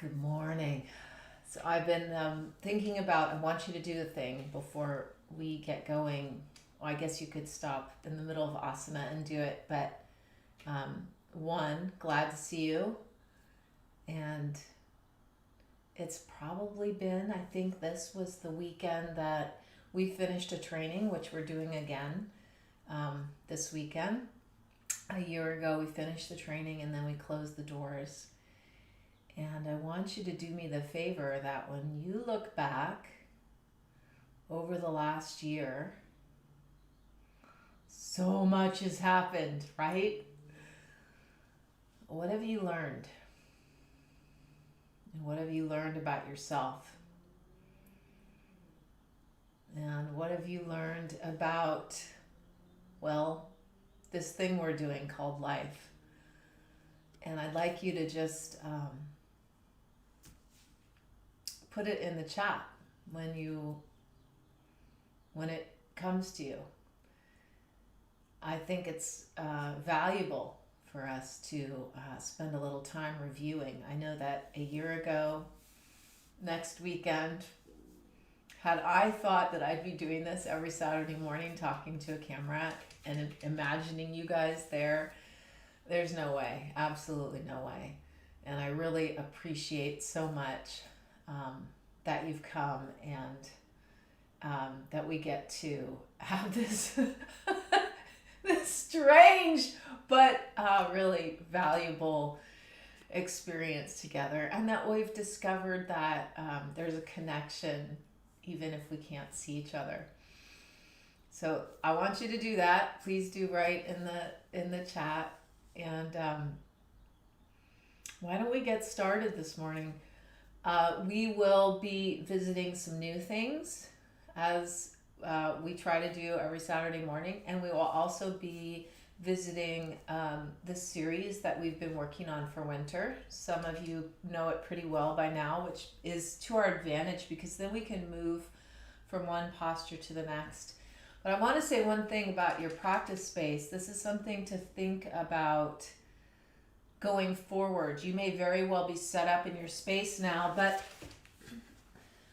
Good morning. So I've been thinking about, I want you to do a thing before we get going. Well, I guess you could stop in the middle of asana and do it, but one, glad to see you. And it's probably been, I think this was the weekend that we finished a training, which we're doing again this weekend. A year ago, we finished the training and then we closed the doors. And I want you to do me the favor that when you look back over the last year, so much has happened, right? What have you learned? And what have you learned about yourself? And what have you learned about, well, this thing we're doing called life? And I'd like you to just put it in the chat when it comes to you. I think it's valuable for us to spend a little time reviewing. I know that a year ago, next weekend, had I thought that I'd be doing this every Saturday morning, talking to a camera and imagining you guys there, there's no way, absolutely no way. And I really appreciate so much that you've come and that we get to have this this strange but really valuable experience together, and that we've discovered that there's a connection even if we can't see each other. So I want you to do that. Please do write in the chat. And why don't we get started this morning? We will be visiting some new things as we try to do every Saturday morning, and we will also be visiting the series that we've been working on for winter. Some of you know it pretty well by now, which is to our advantage because then we can move from one posture to the next. But I want to say one thing about your practice space. This is something to think about going forward. You may very well be set up in your space now, but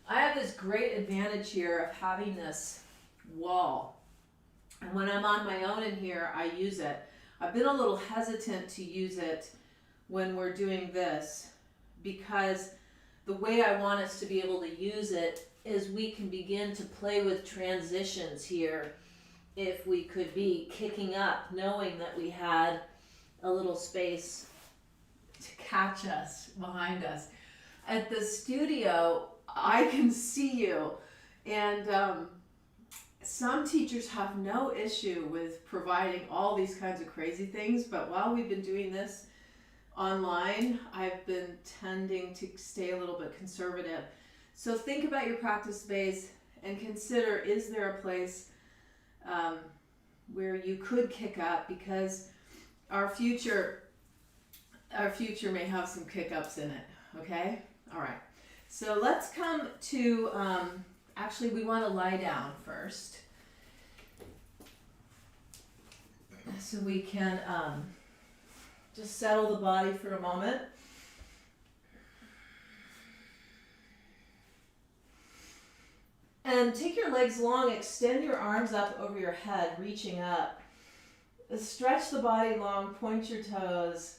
I have this great advantage here of having this wall. And when I'm on my own in here, I use it. I've been a little hesitant to use it when we're doing this because the way I want us to be able to use it is we can begin to play with transitions here if we could be kicking up, knowing that we had a little space to catch us behind us. At the studio, I can see you, and some teachers have no issue with providing all these kinds of crazy things, but while we've been doing this online, I've been tending to stay a little bit conservative. So think about your practice space and consider, is there a place where you could kick up, because our future may have some kick-ups in it, okay? All right. So let's come to, actually we want to lie down first. So we can just settle the body for a moment. And take your legs long, extend your arms up over your head, reaching up. Stretch the body long, point your toes.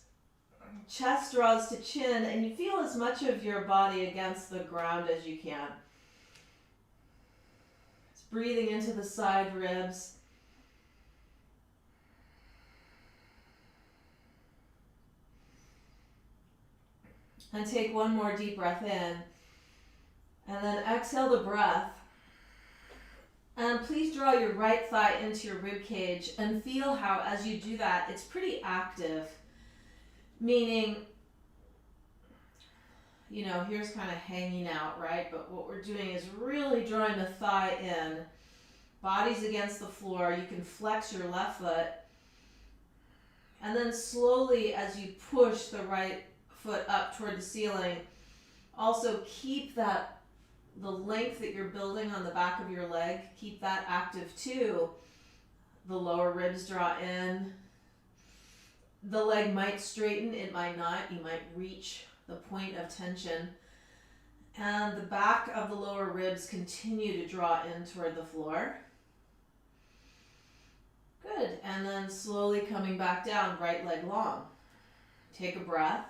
Chest draws to chin, and you feel as much of your body against the ground as you can. Just breathing into the side ribs. And take one more deep breath in. And then exhale the breath. And please draw your right thigh into your rib cage and feel how, as you do that, it's pretty active. Meaning, here's kind of hanging out, right? But what we're doing is really drawing the thigh in. Body's against the floor. You can flex your left foot. And then slowly, as you push the right foot up toward the ceiling, also keep the length that you're building on the back of your leg, keep that active too. The lower ribs draw in. The leg might straighten, it might not. You might reach the point of tension. And the back of the lower ribs continue to draw in toward the floor. Good. And then slowly coming back down, right leg long. Take a breath.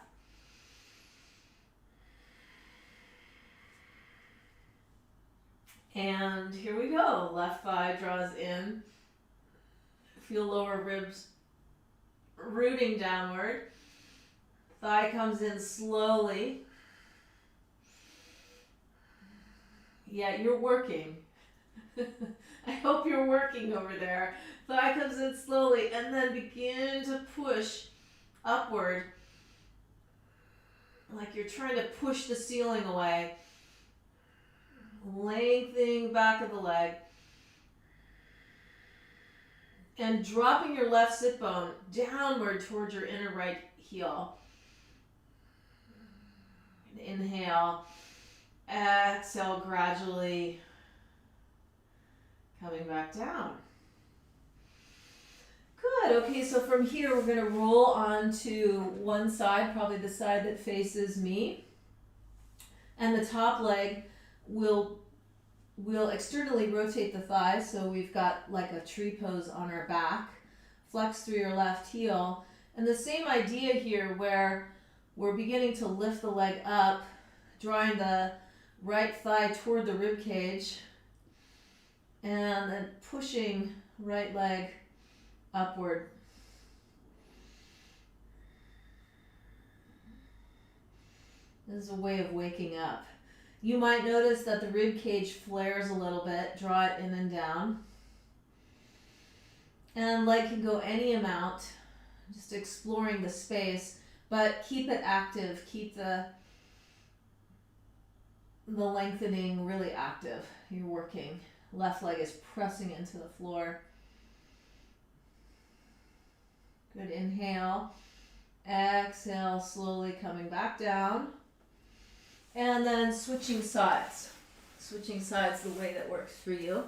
And here we go. Left thigh draws in. Feel lower ribs rooting downward. Thigh comes in slowly. Yeah, you're working. I hope you're working over there. Thigh comes in slowly and then begin to push upward. Like you're trying to push the ceiling away. Lengthening back of the leg. And dropping your left sit bone downward towards your inner right heel. Inhale. Exhale, gradually coming back down. Good. Okay, so from here we're going to roll onto one side, probably the side that faces me. And the top leg will externally rotate the thighs, so we've got like a tree pose on our back. Flex through your left heel. And the same idea here where we're beginning to lift the leg up, drawing the right thigh toward the rib cage, and then pushing right leg upward. This is a way of waking up. You might notice that the rib cage flares a little bit. Draw it in and down. And leg can go any amount, just exploring the space, but keep it active. Keep the lengthening really active. You're working. Left leg is pressing into the floor. Good. Inhale. Exhale, slowly coming back down. And then switching sides. Switching sides the way that works for you.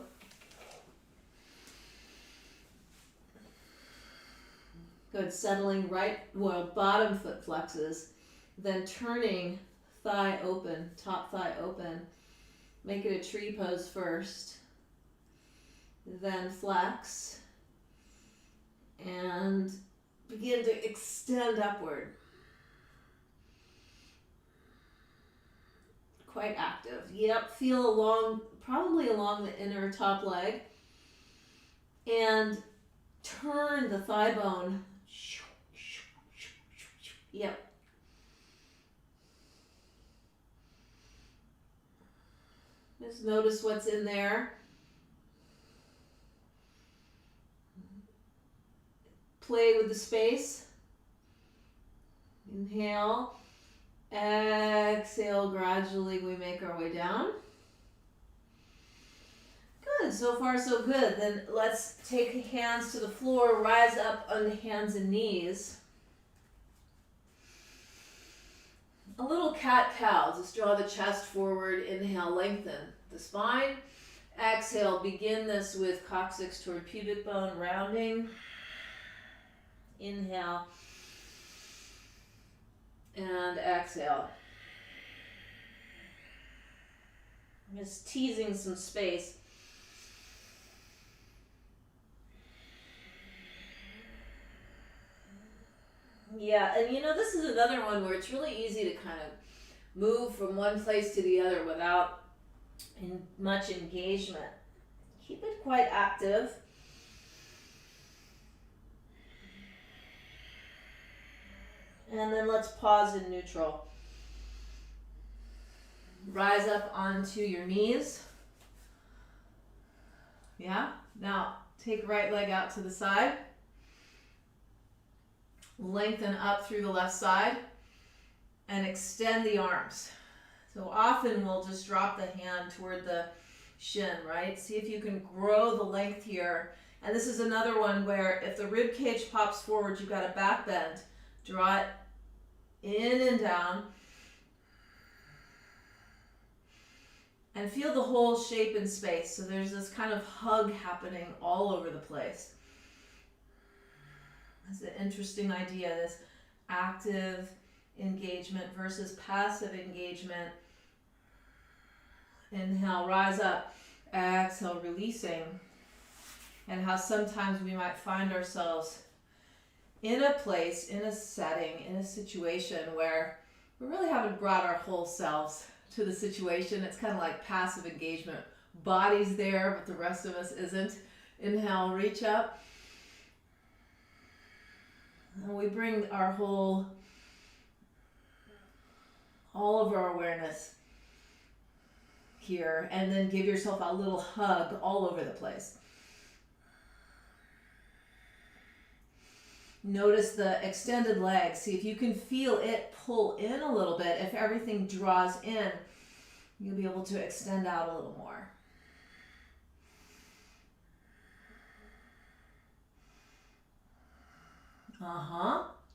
Good. Settling right, bottom foot flexes. Then turning thigh open, top thigh open. Make it a tree pose first. Then flex. And begin to extend upward. Quite active. Yep, feel probably along the inner top leg. And turn the thigh bone. Yep. Just notice what's in there. Play with the space. Inhale. Exhale, gradually we make our way down. Good, so far so good. Then let's take hands to the floor, rise up on the hands and knees. A little cat-cow, just draw the chest forward, inhale, lengthen the spine. Exhale, begin this with coccyx toward pubic bone, rounding. Inhale. And exhale. Just teasing some space. Yeah, and this is another one where it's really easy to kind of move from one place to the other without much engagement. Keep it quite active. And then let's pause in neutral. Rise up onto your knees. Yeah? Now, take right leg out to the side. Lengthen up through the left side. And extend the arms. So often we'll just drop the hand toward the shin, right? See if you can grow the length here. And this is another one where if the rib cage pops forward, you've got a back bend. Draw it in and down. And feel the whole shape and space. So there's this kind of hug happening all over the place. That's an interesting idea, this active engagement versus passive engagement. Inhale, rise up. Exhale, releasing. And how sometimes we might find ourselves in a place, in a setting, in a situation where we really haven't brought our whole selves to the situation. It's kind of like passive engagement. Body's there, but the rest of us isn't. Inhale, reach up. And we bring our all of our awareness here, and then give yourself a little hug all over the place. Notice the extended leg. See if you can feel it pull in a little bit. If everything draws in, you'll be able to extend out a little more.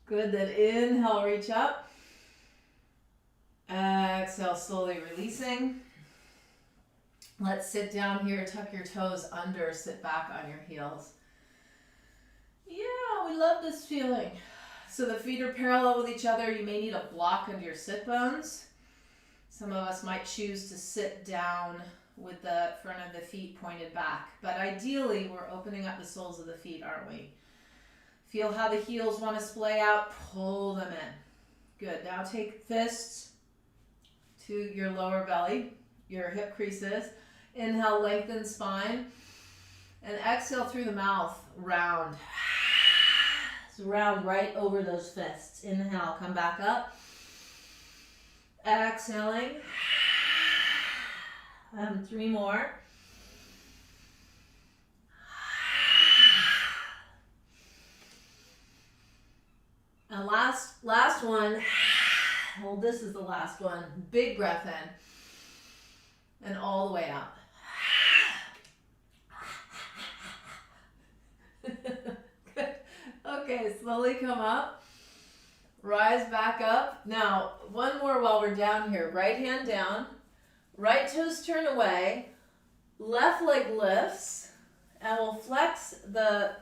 Good. Then inhale, reach up. Exhale, slowly releasing. Let's sit down here, tuck your toes under, sit back on your heels. Yeah, we love this feeling. So the feet are parallel with each other. You may need a block under your sit bones. Some of us might choose to sit down with the front of the feet pointed back. But ideally, we're opening up the soles of the feet, aren't we? Feel how the heels want to splay out. Pull them in. Good. Now take fists to your lower belly, your hip creases. Inhale, lengthen spine. And exhale through the mouth, round. So round right over those fists. Inhale, come back up. Exhaling. 3 more. And last one. Well, this is the last one. Big breath in. And all the way out. Good. Okay, slowly come up. Rise back up. Now, one more while we're down here. Right hand down. Right toes turn away. Left leg lifts. And we'll flex the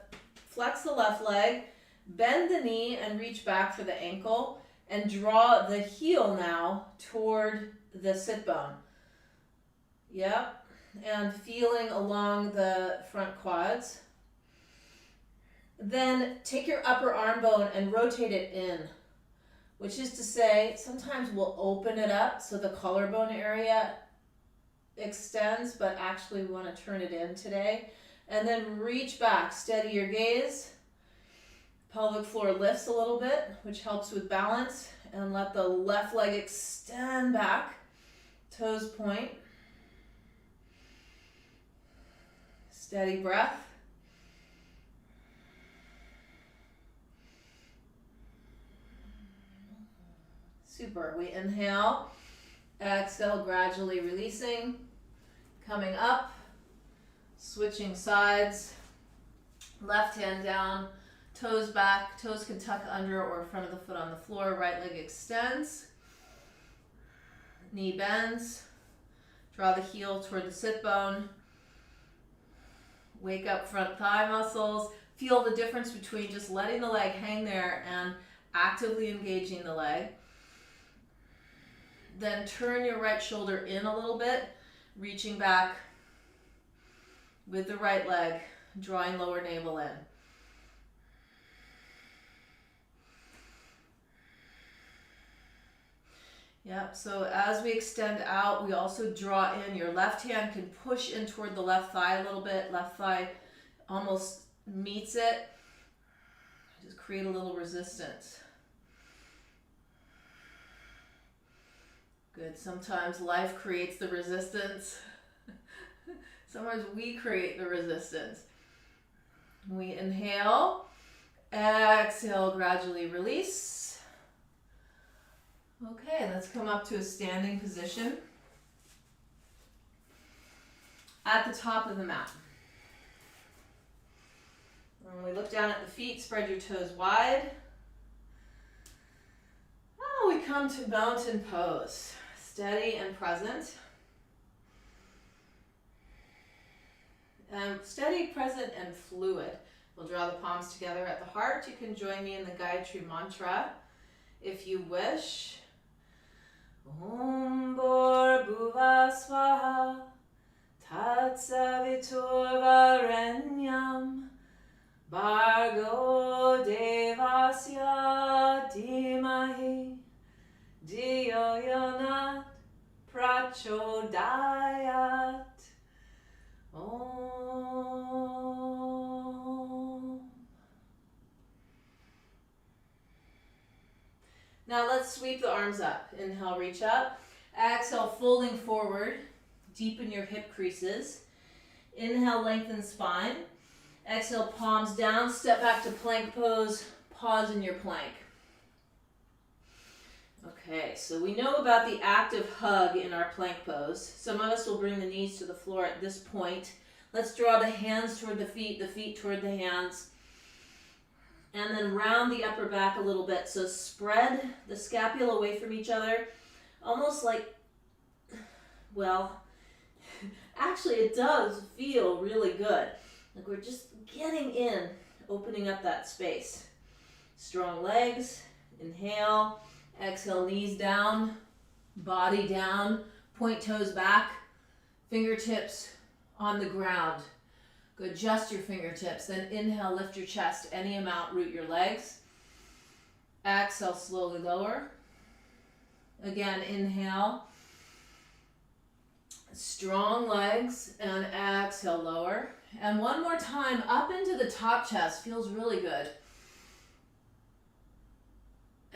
left leg. Bend the knee and reach back for the ankle. And draw the heel now toward the sit bone. Yep. And feeling along the front quads. Then take your upper arm bone and rotate it in, which is to say, sometimes we'll open it up so the collarbone area extends, but actually we want to turn it in today. And then reach back, steady your gaze. Pelvic floor lifts a little bit, which helps with balance. And let the left leg extend back. Toes point. Steady breath. Super. We inhale. Exhale, gradually releasing. Coming up. Switching sides. Left hand down. Toes back. Toes can tuck under or front of the foot on the floor. Right leg extends. Knee bends. Draw the heel toward the sit bone. Wake up front thigh muscles. Feel the difference between just letting the leg hang there and actively engaging the leg. Then turn your right shoulder in a little bit, reaching back with the right leg, drawing lower navel in. Yep, so as we extend out, we also draw in. Your left hand can push in toward the left thigh a little bit. Left thigh almost meets it. Just create a little resistance. Good. Sometimes life creates the resistance. Sometimes we create the resistance. We inhale. Exhale, gradually release. Okay, let's come up to a standing position at the top of the mat. When we look down at the feet, spread your toes wide. Now we come to mountain pose. Steady and present. Steady, present, and fluid. We'll draw the palms together at the heart. You can join me in the Gayatri mantra. if you wish. Om Bhurrbhuva Swaha Tatsaviturvarenyam Bhargo Devasya Dhimahi Dhiyo Yonat Prachodayat. Om. Now let's sweep the arms up. Inhale, reach up. Exhale, folding forward. Deepen your hip creases. Inhale, lengthen spine. Exhale, palms down. Step back to plank pose. Pause in your plank. Okay, so we know about the active hug in our plank pose. Some of us will bring the knees to the floor at this point. Let's draw the hands toward the feet toward the hands. And then round the upper back a little bit. So spread the scapula away from each other. Almost like, well, actually it does feel really good. Like we're just getting in, opening up that space. Strong legs, inhale. Exhale, knees down, body down, point toes back, fingertips on the ground. Good, adjust your fingertips. Then inhale, lift your chest any amount, root your legs. Exhale, slowly lower. Again, inhale. Strong legs, and exhale, lower. And one more time, up into the top chest. Feels really good.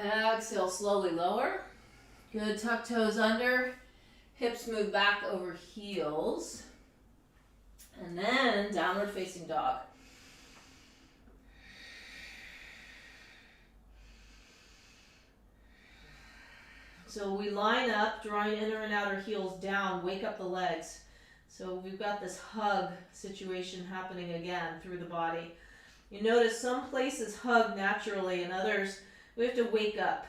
Exhale, slowly lower. Good, tuck toes under. Hips move back over heels. And then downward facing dog. So we line up, drawing inner and outer heels down, wake up the legs. So we've got this hug situation happening again through the body. You notice some places hug naturally and others we have to wake up.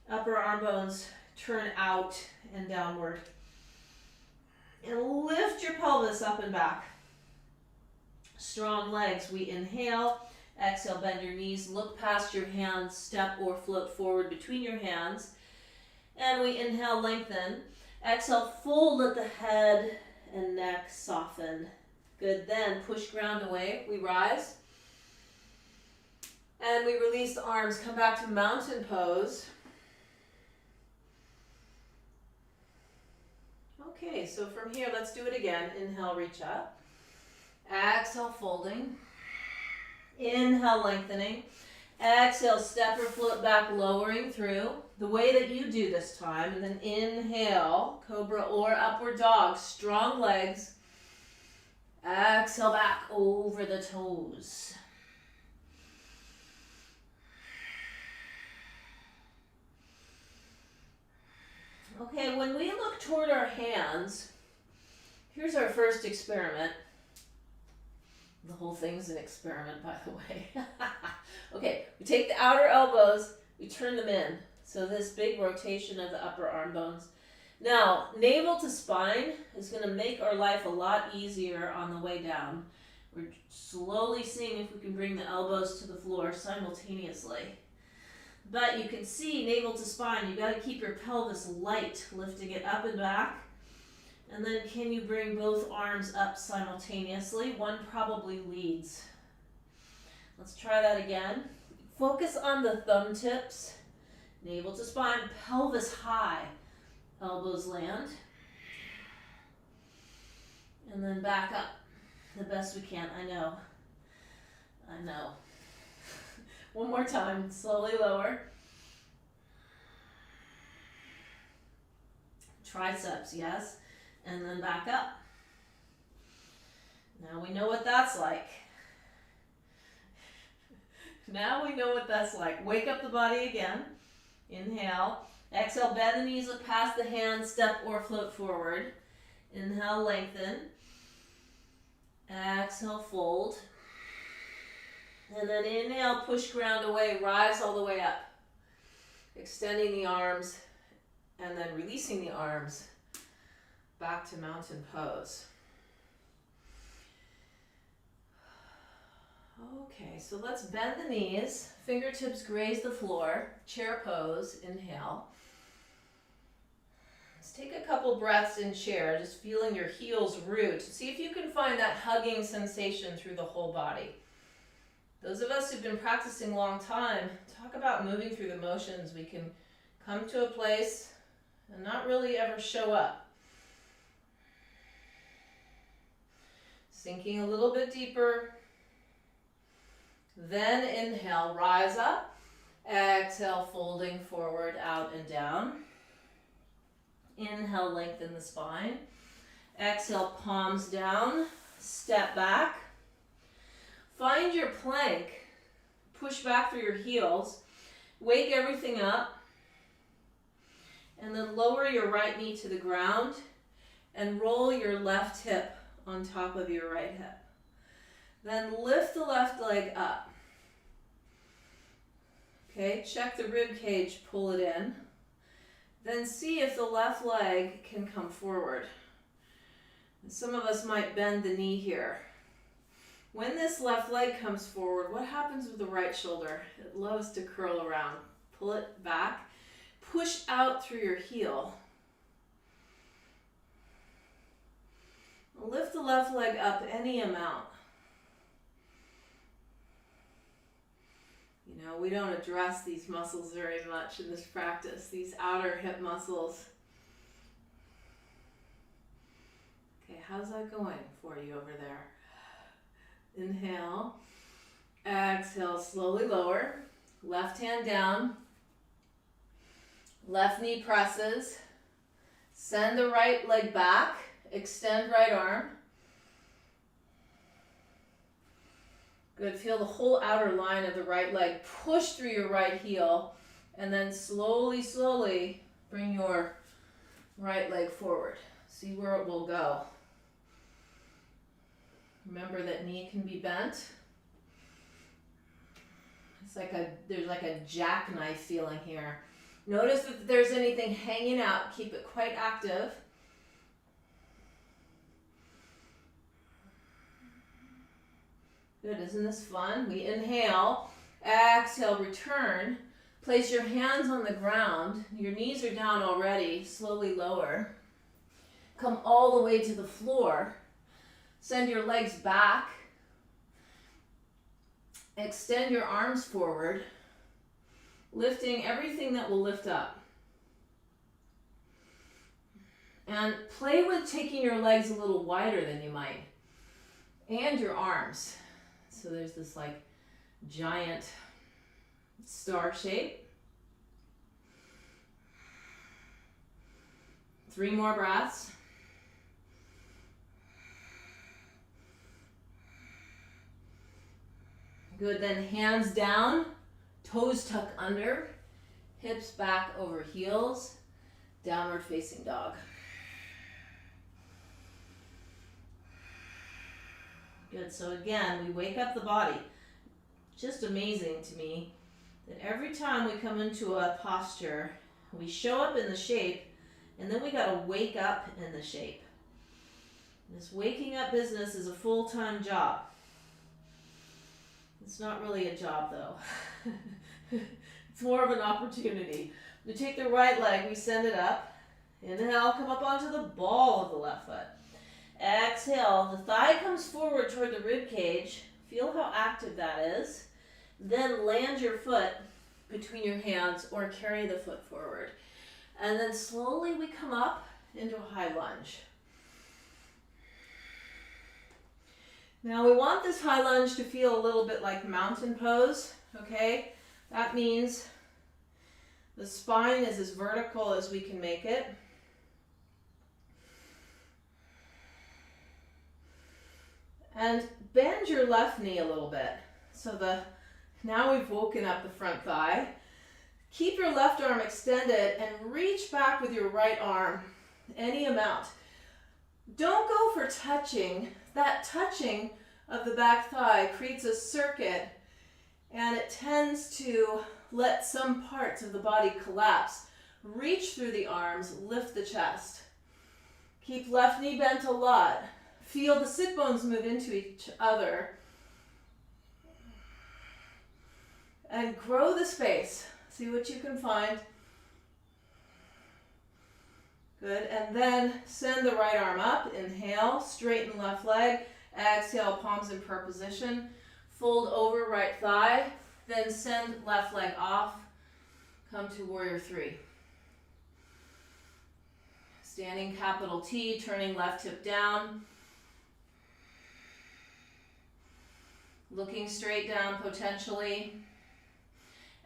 Upper arm bones turn out and downward. And lift your pelvis up and back. Strong legs. We inhale. Exhale, bend your knees. Look past your hands. Step or float forward between your hands. And we inhale, lengthen. Exhale, fold, let the head and neck soften. Good. Then push ground away. We rise. And we release the arms, come back to mountain pose. Okay, so from here, let's do it again. Inhale, reach up. Exhale, folding. Inhale, lengthening. Exhale, step or float back, lowering through. The way that you do this time. And then inhale, cobra or upward dog. Strong legs. Exhale, back over the toes. Okay, when we look toward our hands, here's our first experiment. The whole thing's an experiment, by the way. Okay, we take the outer elbows, we turn them in. So this big rotation of the upper arm bones. Now, navel to spine is going to make our life a lot easier on the way down. We're slowly seeing if we can bring the elbows to the floor simultaneously. But you can see navel to spine, you got to keep your pelvis light, lifting it up and back. And then can you bring both arms up simultaneously? One probably leads. Let's try that again. Focus on the thumb tips, navel to spine, pelvis high, elbows land. And then back up the best we can. I know. One more time, slowly lower. Triceps, yes. And then back up. Now we know what that's like. Wake up the body again. Inhale. Exhale, bend the knees, look past the hands, step or float forward. Inhale, lengthen. Exhale, fold. And then inhale, push ground away, rise all the way up. Extending the arms and then releasing the arms back to mountain pose. Okay, so let's bend the knees, fingertips graze the floor, chair pose, inhale. Let's take a couple breaths in chair, just feeling your heels root. See if you can find that hugging sensation through the whole body. Those of us who've been practicing a long time, talk about moving through the motions. We can come to a place and not really ever show up. Sinking a little bit deeper. Then inhale, rise up. Exhale, folding forward, out and down. Inhale, lengthen the spine. Exhale, palms down, step back. Find your plank. Push back through your heels. Wake everything up. And then lower your right knee to the ground and roll your left hip on top of your right hip. Then lift the left leg up. Okay, check the rib cage, pull it in. Then see if the left leg can come forward. And some of us might bend the knee here. When this left leg comes forward, what happens with the right shoulder? It loves to curl around. Pull it back. Push out through your heel. Lift the left leg up any amount. You know, we don't address these muscles very much in this practice, these outer hip muscles. Okay, how's that going for you over there? Inhale. Exhale, slowly lower. Left hand down. Left knee presses. Send the right leg back. Extend right arm. Good. Feel the whole outer line of the right leg. Push through your right heel. And then slowly, slowly bring your right leg forward. See where it will go. Remember that knee can be bent. It's like there's like a jackknife feeling here. Notice if there's anything hanging out. Keep it quite active. Good, isn't this fun? We inhale, exhale, return. Place your hands on the ground. Your knees are down already. Slowly lower. Come all the way to the floor. Send your legs back. Extend your arms forward, lifting everything that will lift up. And play with taking your legs a little wider than you might. And your arms. So there's this like giant star shape. 3 more breaths. Good, then hands down, toes tuck under, hips back over heels, downward facing dog. Good, so again, we wake up the body. Just amazing to me that every time we come into a posture, we show up in the shape, and then we gotta wake up in the shape. This waking up business is a full-time job. It's not really a job though. It's more of an opportunity. We take the right leg, we send it up. Inhale, come up onto the ball of the left foot. Exhale, the thigh comes forward toward the rib cage. Feel how active that is. Then land your foot between your hands or carry the foot forward. And then slowly we come up into a high lunge. Now we want this high lunge to feel a little bit like mountain pose, okay? That means the spine is as vertical as we can make it. And bend your left knee a little bit. So now we've woken up the front thigh. Keep your left arm extended and reach back with your right arm, any amount. Don't go for touching. That touching of the back thigh creates a circuit and it tends to let some parts of the body collapse. Reach through the arms, lift the chest. Keep left knee bent a lot. Feel the sit bones move into each other. And grow the space. See what you can find. Good, and then send the right arm up. Inhale, straighten left leg. Exhale, palms in prayer position. Fold over right thigh. Then send left leg off. Come to warrior three. Standing capital T, turning left hip down. Looking straight down potentially.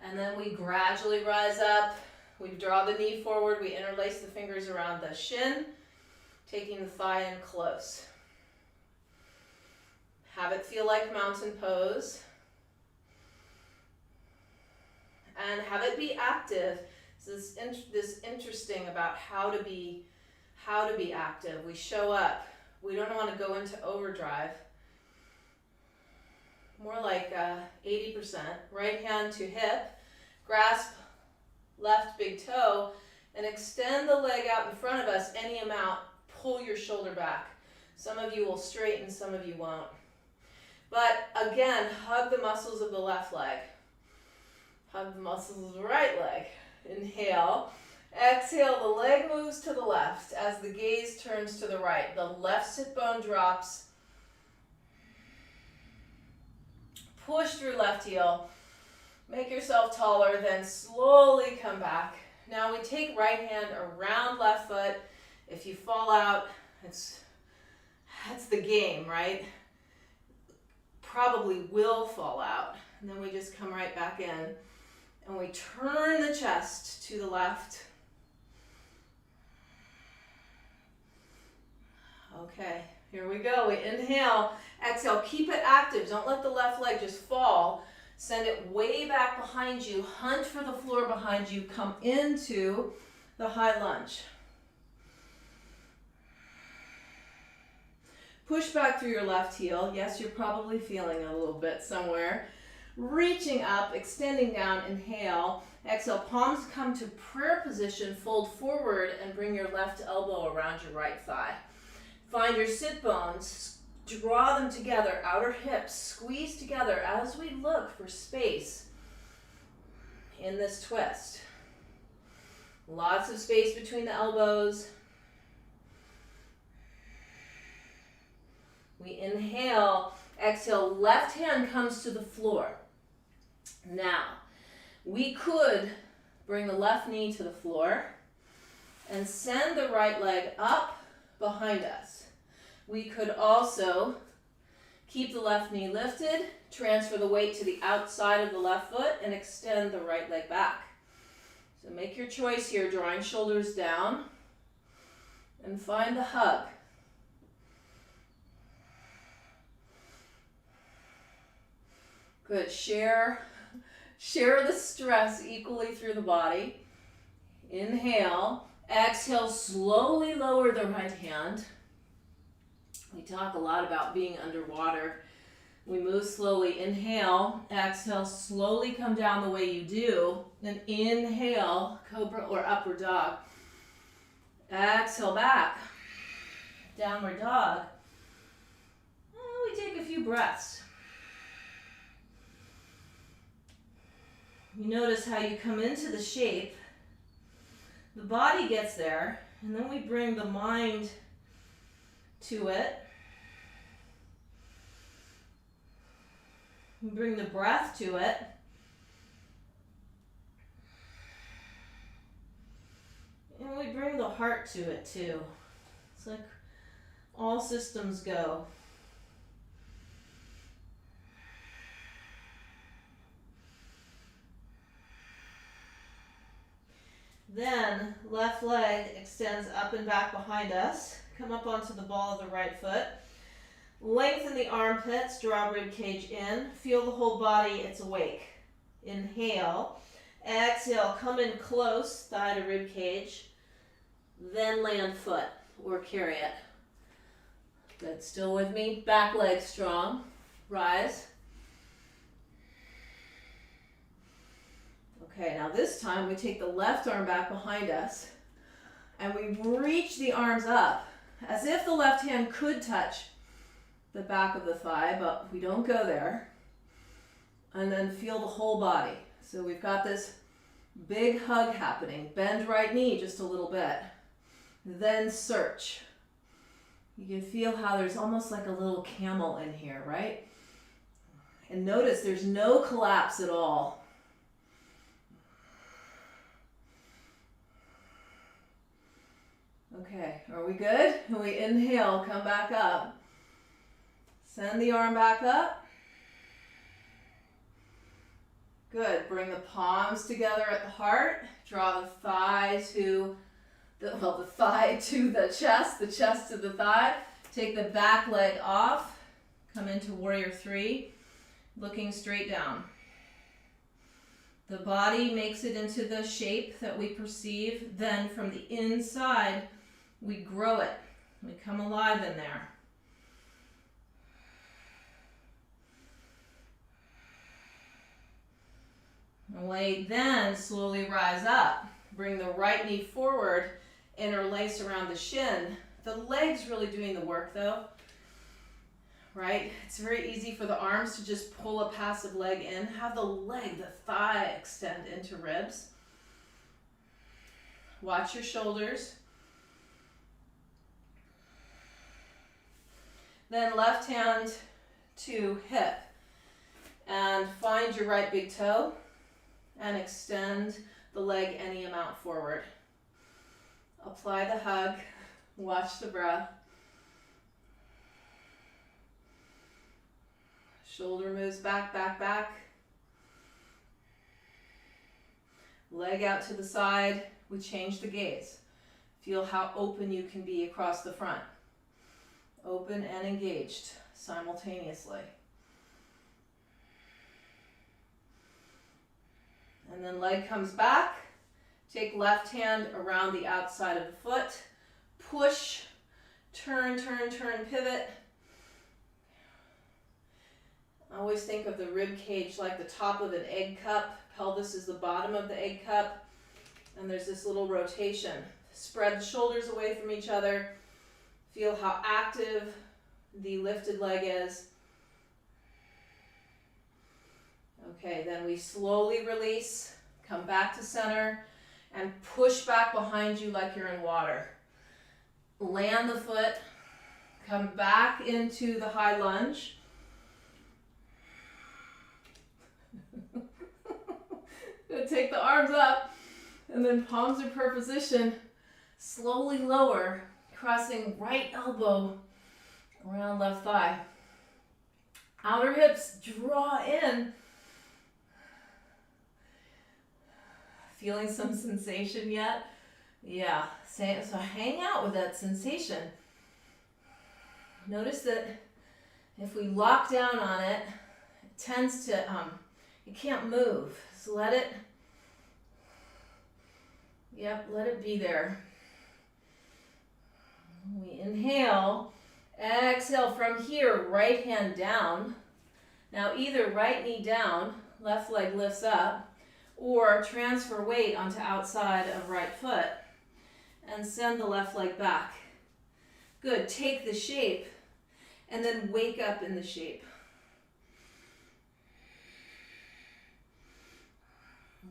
And then we gradually rise up. We draw the knee forward. We interlace the fingers around the shin, taking the thigh in close. Have it feel like mountain pose. And have it be active. This is interesting about how to be active. We show up. We don't want to go into overdrive. More like 80%. Right hand to hip. Grasp left big toe and extend the leg out in front of us any amount. Pull your shoulder back. Some of you will straighten, some of you won't. But again, hug the muscles of the left leg. Hug the muscles of the right leg. Inhale. Exhale, the leg moves to the left as the gaze turns to the right. The left sit bone drops. Push through left heel. Make yourself taller, then slowly come back. Now we take right hand around left foot. If you fall out, that's the game, right? Probably will fall out. And then we just come right back in. And we turn the chest to the left. Okay, here we go. We inhale, exhale, keep it active. Don't let the left leg just fall. Send it way back behind you. Hunt for the floor behind you. Come into the high lunge. Push back through your left heel. Yes, you're probably feeling it a little bit somewhere. Reaching up, extending down, inhale. Exhale, palms come to prayer position. Fold forward and bring your left elbow around your right thigh. Find your sit bones. Draw them together, outer hips, squeeze together as we look for space in this twist. Lots of space between the elbows. We inhale, exhale, left hand comes to the floor. Now, we could bring the left knee to the floor and send the right leg up behind us. We could also keep the left knee lifted, transfer the weight to the outside of the left foot, and extend the right leg back. So make your choice here, drawing shoulders down, and find the hug. Good, share the stress equally through the body. Inhale, exhale, slowly lower the right hand. We talk a lot about being underwater. We move slowly. Inhale, exhale, slowly come down the way you do. Then inhale, cobra or upward dog. Exhale back, downward dog. And we take a few breaths. You notice how you come into the shape. The body gets there, and then we bring the mind to it. We bring the breath to it. And we bring the heart to it too. It's like all systems go. Then left leg extends up and back behind us. Come up onto the ball of the right foot. Lengthen the armpits, draw rib cage in. Feel the whole body, it's awake. Inhale. Exhale, come in close, thigh to rib cage. Then land foot or carry it. Good, still with me? Back leg strong. Rise. Okay, now this time we take the left arm back behind us and we reach the arms up as if the left hand could touch the back of the thigh, but we don't go there. And then feel the whole body. So we've got this big hug happening. Bend right knee just a little bit. Then search. You can feel how there's almost like a little camel in here, right? And notice there's no collapse at all. Okay, are we good? When we inhale, come back up. Send the arm back up. Good. Bring the palms together at the heart. Draw the thigh to the thigh to the chest to the thigh. Take the back leg off. Come into warrior 3, looking straight down. The body makes it into the shape that we perceive. Then from the inside, we grow it. We come alive in there. Wait, then slowly rise up. Bring the right knee forward, interlace around the shin. The leg's really doing the work though, right? It's very easy for the arms to just pull a passive leg in. Have the leg, the thigh extend into ribs. Watch your shoulders. Then left hand to hip. And find your right big toe. And extend the leg any amount forward. Apply the hug. Watch the breath. Shoulder moves back, back, back. Leg out to the side. We change the gaze. Feel how open you can be across the front. Open and engaged simultaneously. And then leg comes back. Take left hand around the outside of the foot. Push, turn, turn, turn, pivot. I always think of the rib cage like the top of an egg cup. Pelvis is the bottom of the egg cup. And there's this little rotation. Spread the shoulders away from each other. Feel how active the lifted leg is. Okay, then we slowly release, come back to center, and push back behind you like you're in water. Land the foot, come back into the high lunge. Take the arms up, and then palms in prayer position. Slowly lower, crossing right elbow around left thigh. Outer hips draw in. Feeling some sensation yet? Yeah, so hang out with that sensation. Notice that if we lock down on it, it tends to, you can't move. So let it be there. We inhale, exhale from here, right hand down. Now either right knee down, left leg lifts up, or transfer weight onto outside of right foot and send the left leg back. Good, take the shape and then wake up in the shape.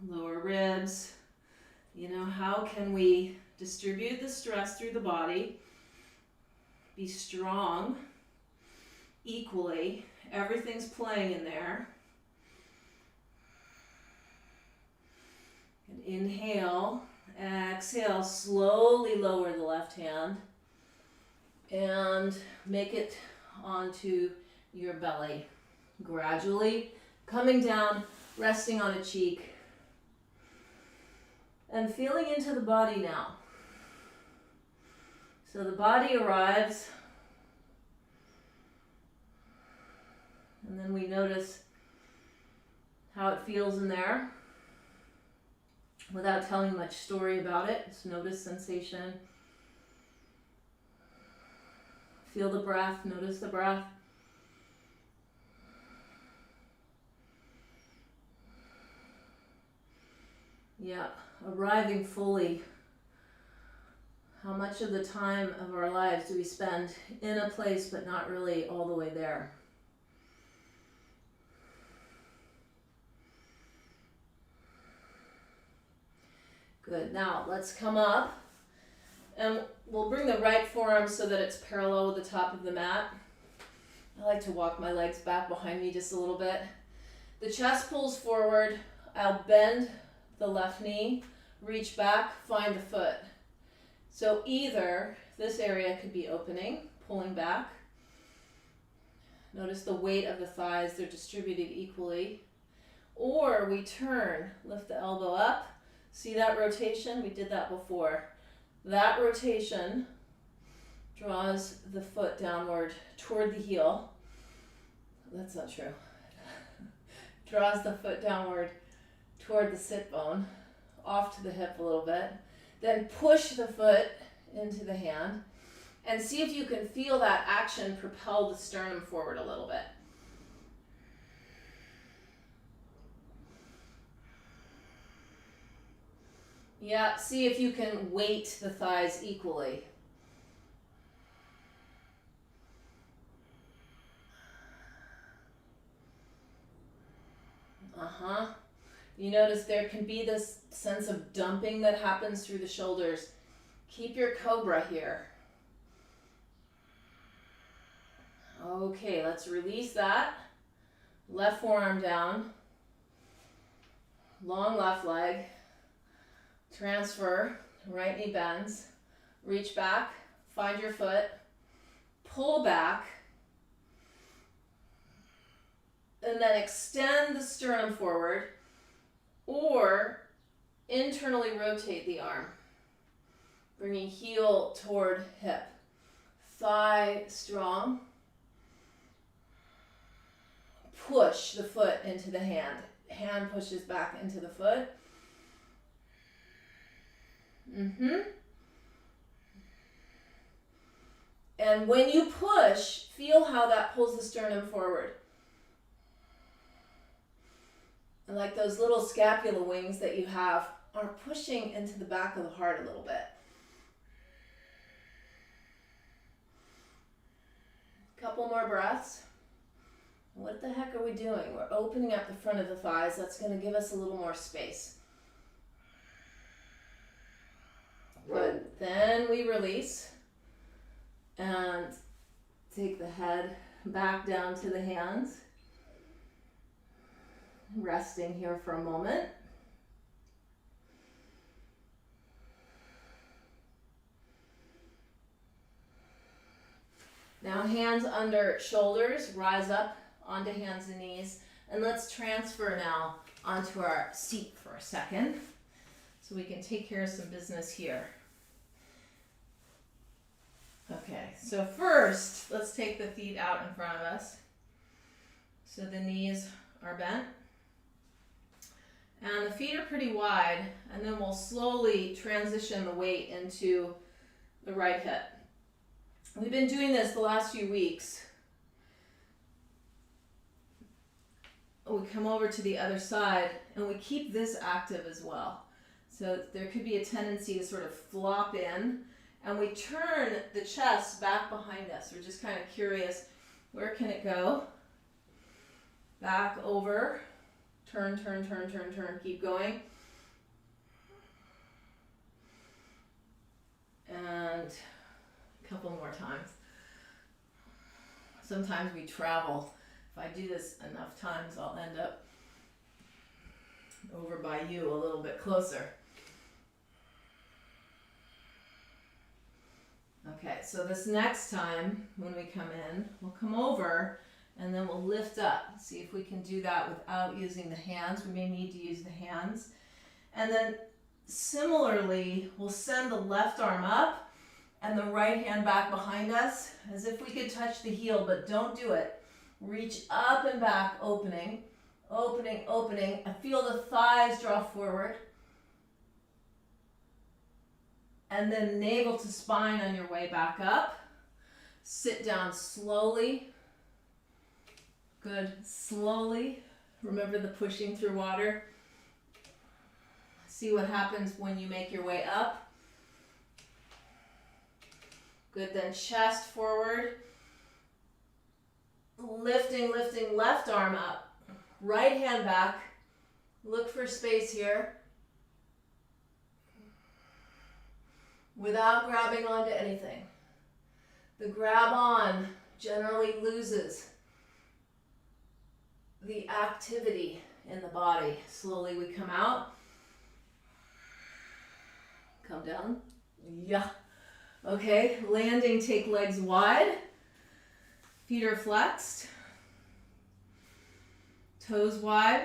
Lower ribs. You know, how can we distribute the stress through the body? Be strong equally. Everything's playing in there. And inhale, exhale, slowly lower the left hand and make it onto your belly. Gradually coming down, resting on a cheek, and feeling into the body now. So the body arrives, and then we notice how it feels in there without telling much story about it. Just notice sensation. Feel the breath, notice the breath. Yeah, arriving fully. How much of the time of our lives do we spend in a place but not really all the way there? Good. Now let's come up and we'll bring the right forearm so that it's parallel with the top of the mat. I like to walk my legs back behind me just a little bit. The chest pulls forward. I'll bend the left knee, reach back, find the foot. So either this area could be opening, pulling back. Notice the weight of the thighs, they're distributed equally. Or we turn, lift the elbow up. See that rotation? We did that before. That rotation draws the foot downward toward the heel. That's not true. Draws the foot downward toward the sit bone, off to the hip a little bit. Then push the foot into the hand and see if you can feel that action propel the sternum forward a little bit. Yeah, see if you can weight the thighs equally. You notice there can be this sense of dumping that happens through the shoulders. Keep your cobra here. Okay, let's release that. Left forearm down. Long left leg. Transfer. Right knee bends. Reach back. Find your foot. Pull back. And then extend the sternum forward or internally rotate the arm, bringing heel toward hip. Thigh strong. Push the foot into the hand. Hand pushes back into the foot. And when you push, feel how that pulls the sternum forward. And like those little scapula wings that you have are pushing into the back of the heart a little bit. Couple more breaths. What the heck are we doing? We're opening up the front of the thighs. That's going to give us a little more space. Good. Then we release and take the head back down to the hands. Resting here for a moment. Now hands under shoulders, rise up onto hands and knees, and let's transfer now onto our seat for a second so we can take care of some business here. Okay, so first let's take the feet out in front of us so the knees are bent. And the feet are pretty wide, and then we'll slowly transition the weight into the right hip. We've been doing this the last few weeks. We come over to the other side, and we keep this active as well. So there could be a tendency to sort of flop in, and we turn the chest back behind us. We're just kind of curious, where can it go? Back over. Turn, turn, turn, turn, turn. Keep going. And a couple more times. Sometimes we travel. If I do this enough times, I'll end up over by you a little bit closer. Okay, so this next time when we come in, we'll come over and then we'll lift up. See if we can do that without using the hands. We may need to use the hands. And then similarly, we'll send the left arm up and the right hand back behind us as if we could touch the heel, but don't do it. Reach up and back, opening, opening, opening. I feel the thighs draw forward. And then navel to spine on your way back up. Sit down slowly. Good. Slowly. Remember the pushing through water. See what happens when you make your way up. Good. Then chest forward. Lifting, lifting, left arm up. Right hand back. Look for space here. without grabbing onto anything. The grab on generally loses the activity in the body. Slowly we come out. Come down. Yeah. Okay, landing, take legs wide. Feet are flexed. Toes wide.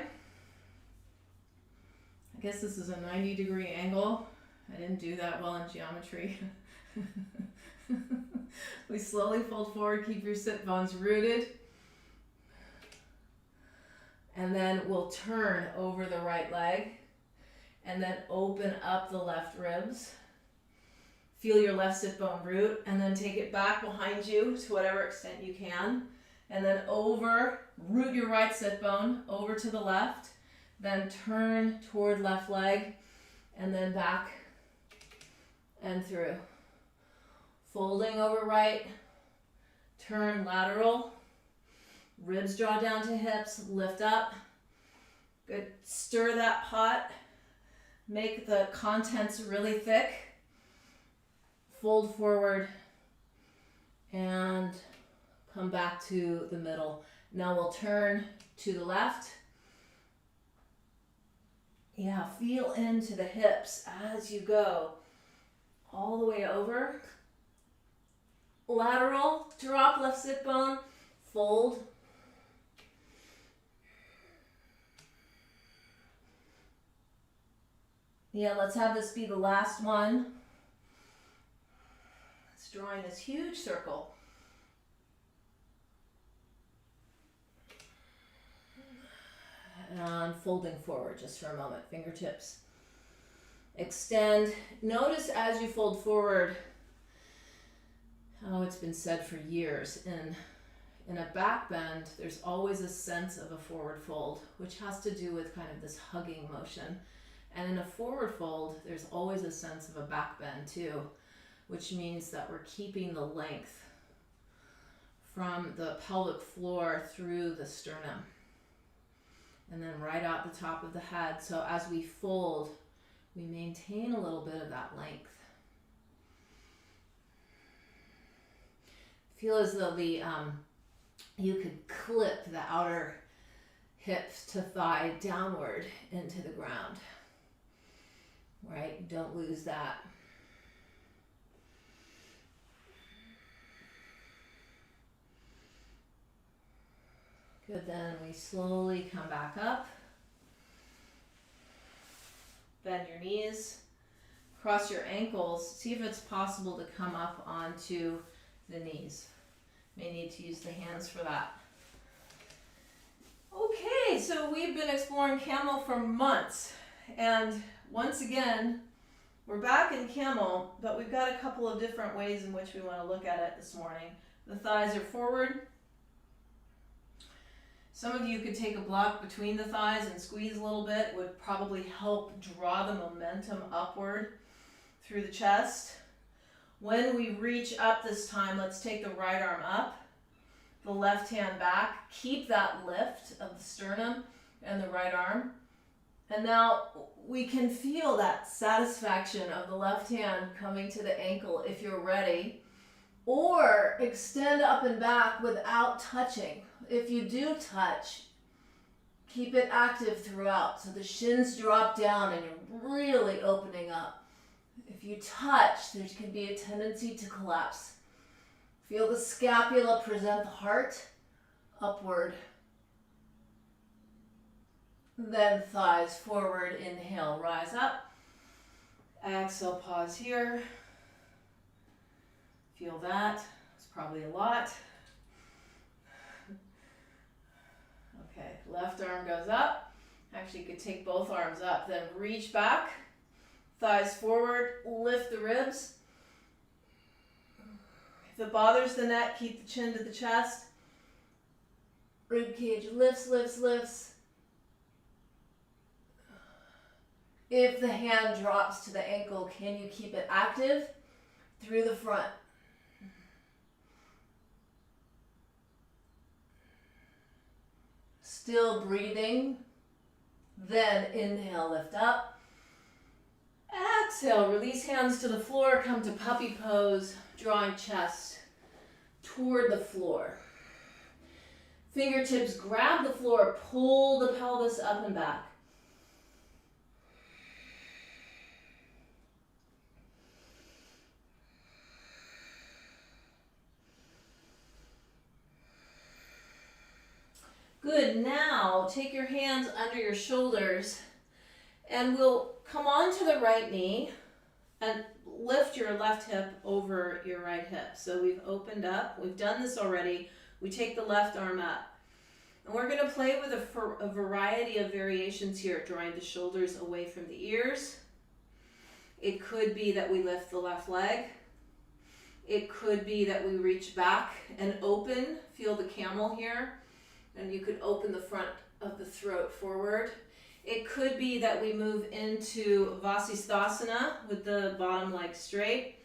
I guess this is a 90-degree angle. I didn't do that well in geometry. We slowly fold forward, keep your sit bones rooted. And then we'll turn over the right leg and then open up the left ribs. Feel your left sit bone root and then take it back behind you to whatever extent you can. And then over, root your right sit bone over to the left, then turn toward left leg and then back and through. Folding over right, turn lateral, ribs draw down to hips, lift up. Good, stir that pot, make the contents really thick. Fold forward and come back to the middle. Now we'll turn to the left. Yeah, feel into the hips as you go. All the way over. Lateral, drop left sit bone, fold. Yeah, let's have this be the last one. It's drawing this huge circle. And folding forward just for a moment, fingertips. Extend. Notice as you fold forward, it's been said for years, in a back bend, there's always a sense of a forward fold, which has to do with kind of this hugging motion. And in a forward fold, there's always a sense of a back bend too, which means that we're keeping the length from the pelvic floor through the sternum. And then right out the top of the head. So as we fold, we maintain a little bit of that length. Feel as though you could clip the outer hips to thigh downward into the ground. Right? Don't lose that. Good, then we slowly come back up. Bend your knees. Cross your ankles. See if it's possible to come up onto the knees. May need to use the hands for that. Okay, so we've been exploring camel for months. And once again, we're back in camel, but we've got a couple of different ways in which we want to look at it this morning. The thighs are forward. Some of you could take a block between the thighs and squeeze a little bit. Would probably help draw the momentum upward through the chest. When we reach up this time, let's take the right arm up, the left hand back. Keep that lift of the sternum and the right arm. And now we can feel that satisfaction of the left hand coming to the ankle if you're ready. Or extend up and back without touching. If you do touch, keep it active throughout. So the shins drop down and you're really opening up. If you touch, there can be a tendency to collapse. Feel the scapula present the heart upward. Then thighs forward, inhale, rise up. Exhale, pause here. Feel that. It's probably a lot. Okay, left arm goes up. Actually, you could take both arms up. Then reach back. Thighs forward, lift the ribs. If it bothers the neck, keep the chin to the chest. Rib cage lifts, lifts, lifts. If the hand drops to the ankle, can you keep it active through the front? Still breathing. Then inhale, lift up. Exhale, release hands to the floor, come to puppy pose, drawing chest toward the floor. Fingertips grab the floor, pull the pelvis up and back. Good, now take your hands under your shoulders and we'll come onto the right knee and lift your left hip over your right hip. So we've opened up, we've done this already. We take the left arm up. And we're going to play with a variety of variations here, drawing the shoulders away from the ears. It could be that we lift the left leg. It could be that we reach back and open, feel the camel here. And you could open the front of the throat forward. It could be that we move into Savasana with the bottom leg straight.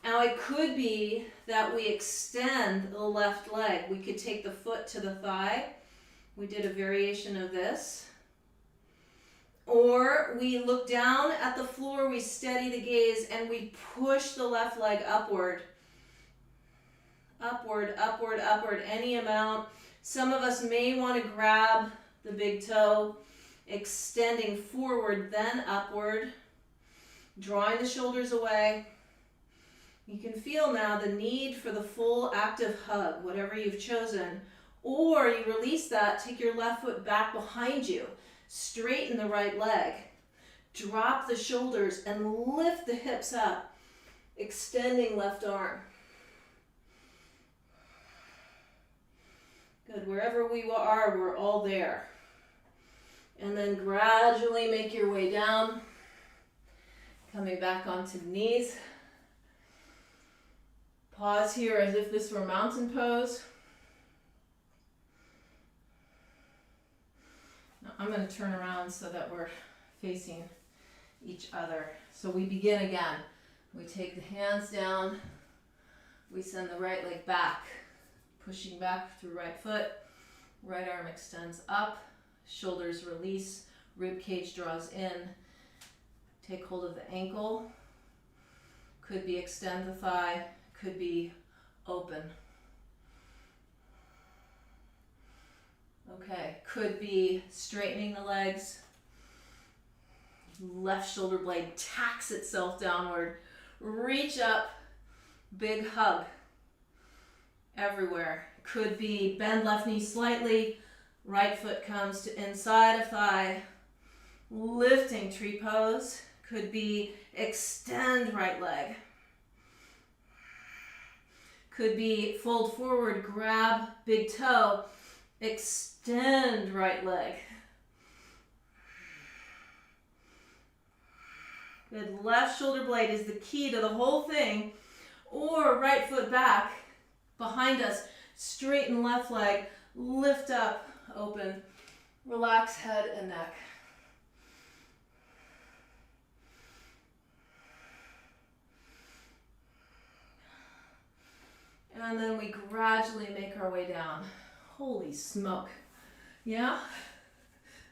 Now it could be that we extend the left leg. We could take the foot to the thigh. We did a variation of this. Or we look down at the floor, we steady the gaze, and we push the left leg upward. Upward, upward, upward, any amount. Some of us may want to grab the big toe, extending forward, then upward, drawing the shoulders away. You can feel now the need for the full active hug, whatever you've chosen. Or you release that, take your left foot back behind you, straighten the right leg, drop the shoulders and lift the hips up, extending left arm. Good, wherever we are, we're all there. And then gradually make your way down, coming back onto the knees. Pause here as if this were mountain pose. Now I'm going to turn around so that we're facing each other. So we begin again. We take the hands down. We send the right leg back. Pushing back through right foot, right arm extends up, shoulders release, rib cage draws in, take hold of the ankle, could be extend the thigh, could be open. Okay, could be straightening the legs, left shoulder blade tacks itself downward, reach up, big hug. Everywhere. Could be bend left knee slightly, right foot comes to inside of thigh, lifting tree pose. Could be extend right leg. Could be fold forward, grab big toe, extend right leg. Good, left shoulder blade is the key to the whole thing, or right foot back, behind us, straighten left leg, lift up, open, relax head and neck. And then we gradually make our way down. Holy smoke. Yeah?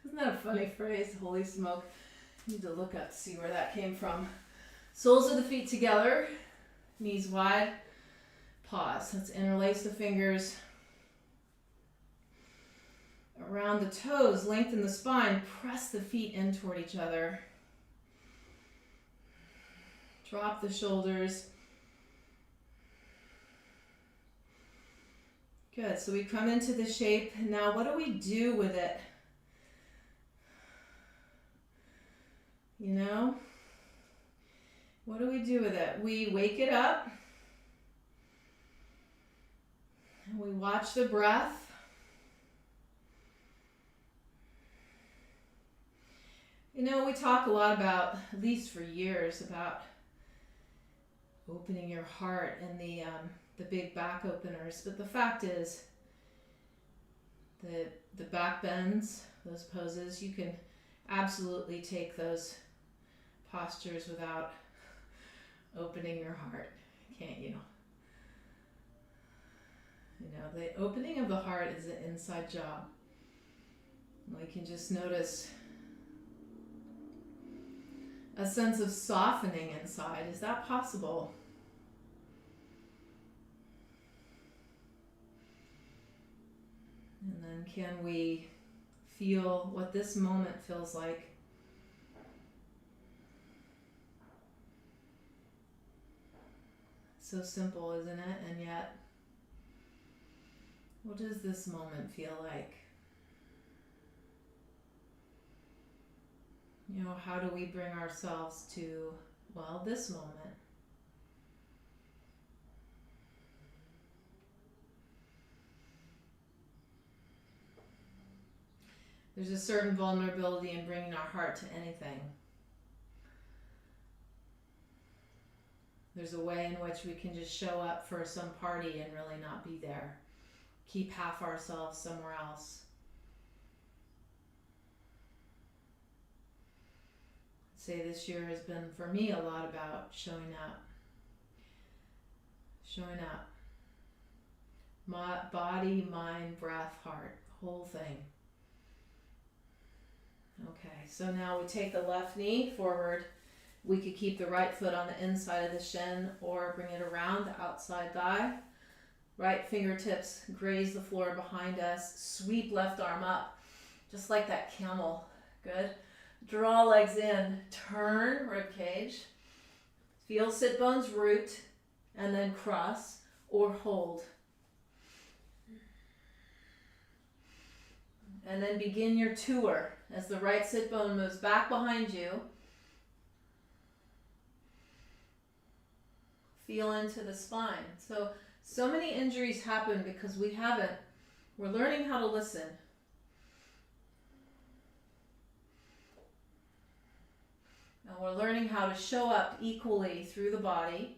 Isn't that a funny phrase, holy smoke? Need to look up to see where that came from. Soles of the feet together, knees wide. Pause. Let's interlace the fingers around the toes, lengthen the spine, press the feet in toward each other. Drop the shoulders. Good, so we come into the shape. Now what do we do with it? You know? What do we do with it? We wake it up. And we watch the breath. You know, we talk a lot about, at least for years, about opening your heart and the big back openers. But the fact is, the back bends, those poses, you can absolutely take those postures without opening your heart, can't you? You know, the opening of the heart is an inside job. We can just notice a sense of softening inside. Is that possible? And then can we feel what this moment feels like? So simple, isn't it? And yet, what does this moment feel like? You know, how do we bring ourselves to, well, this moment? There's a certain vulnerability in bringing our heart to anything. There's a way in which we can just show up for some party and really not be there. Keep half ourselves somewhere else. I'd say this year has been, for me, a lot about showing up. Showing up. My body, mind, breath, heart, whole thing. Okay, so now we take the left knee forward. We could keep the right foot on the inside of the shin or bring it around the outside thigh. Right fingertips graze the floor behind us. Sweep left arm up, just like that camel. Good. Draw legs in. Turn rib cage. Feel sit bones root and then cross or hold. And then begin your tour as the right sit bone moves back behind you. Feel into the spine. So many injuries happen because we're learning how to listen. And we're learning how to show up equally through the body.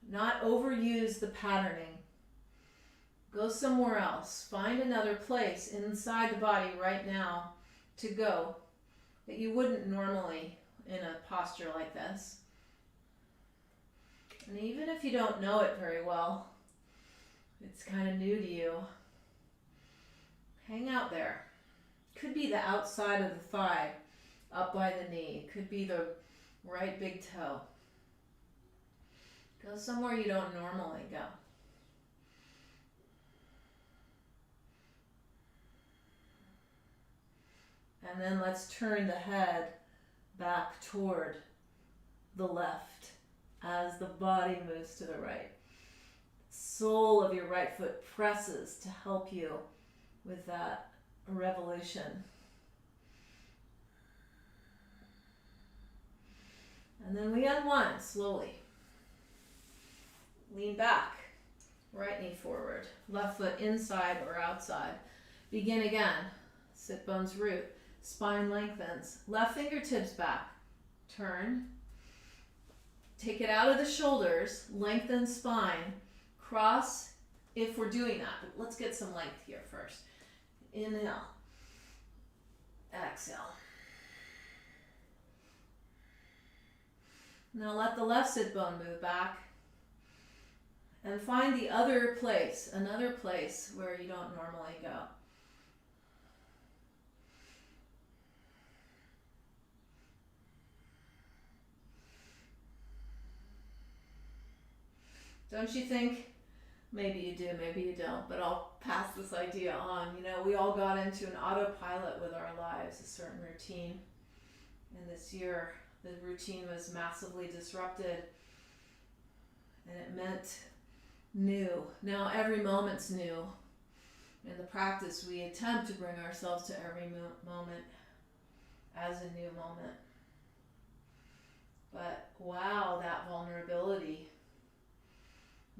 Not overuse the patterning. Go somewhere else. Find another place inside the body right now to go that you wouldn't normally in a posture like this. And even if you don't know it very well, it's kind of new to you, hang out there. Could be the outside of the thigh, up by the knee. Could be the right big toe. Go somewhere you don't normally go. And then let's turn the head back toward the left as the body moves to the right. Sole of your right foot presses to help you with that revolution. And then we unwind slowly. Lean back, right knee forward, left foot inside or outside. Begin again. Sit bones root, spine lengthens, left fingertips back, turn. Take it out of the shoulders, lengthen spine, cross if we're doing that. But let's get some length here first. Inhale, exhale. Now let the left sit bone move back and find the other place, another place where you don't normally go. Don't you think? Maybe you do, maybe you don't, but I'll pass this idea on. You know, we all got into an autopilot with our lives, a certain routine. And this year, the routine was massively disrupted, and it meant new. Now, every moment's new. In the practice, we attempt to bring ourselves to every moment as a new moment. But wow, that vulnerability.